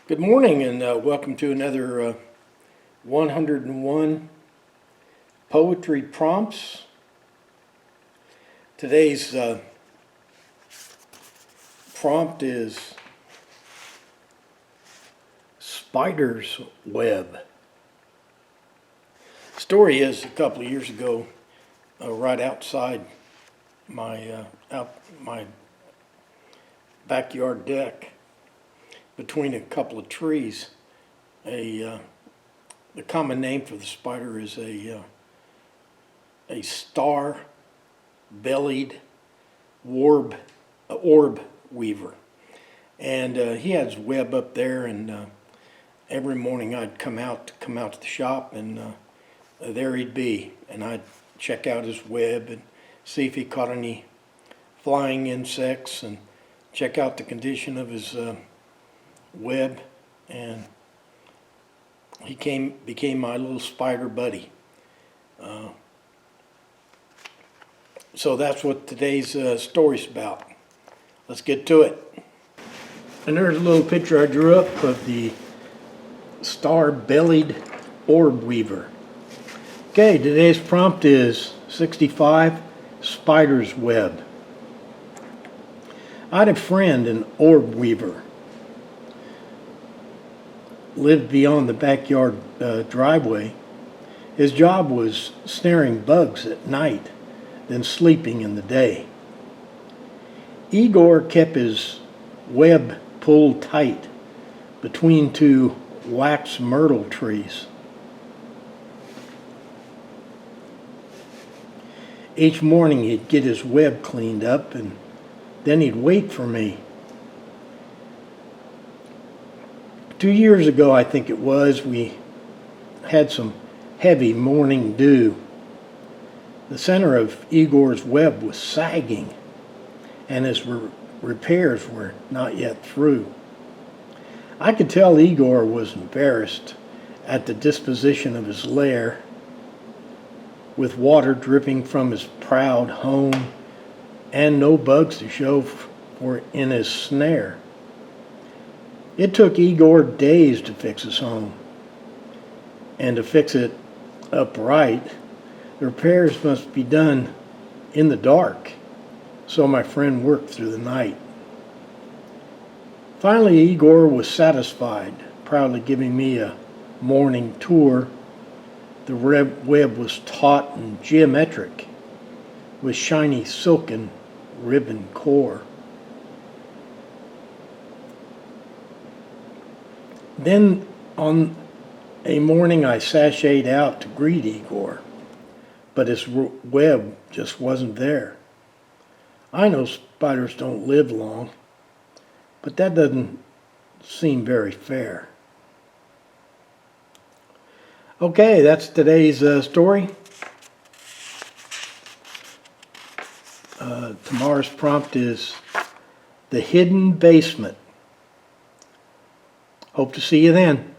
Good morning and welcome to another 101 Poetry Prompts. Today's prompt is Spider's Web. Story is a couple of years ago, right outside my backyard deck, between a couple of trees, the common name for the spider is a star-bellied orb weaver, and he had his web up there. And every morning I'd come out to the shop, and there he'd be, and I'd check out his web and see if he caught any flying insects and check out the condition of his web, and he became my little spider buddy. So that's what today's story's about. Let's get to it. And there's a little picture I drew up of the star-bellied orb weaver. Okay, today's prompt is 65, Spider's Web. I had a friend, an orb weaver, lived beyond the backyard driveway. His job was snaring bugs at night, then sleeping in the day. Egor kept his web pulled tight between two Wax Myrtle trees. Each morning he'd get his web cleaned up, and then he'd wait for me. 2 years ago, I think it was, we had some heavy morning dew. The center of Egor's web was sagging, and his repairs were not yet through. I could tell Egor was embarrassed at the disposition of his lair, with water dripping from his proud home and no bugs to show for in his snare. It took Egor days to fix his home, and to fix it upright, the repairs must be done in the dark, so my friend worked through the night. Finally, Egor was satisfied, proudly giving me a morning tour. The web was taut and geometric, with shiny silken ribbon core. Then on a morning I sashayed out to greet Egor, but his web just wasn't there. I know spiders don't live long, but that doesn't seem very fair. Okay, that's today's story. Tomorrow's prompt is The Hidden Basement. Hope to see you then.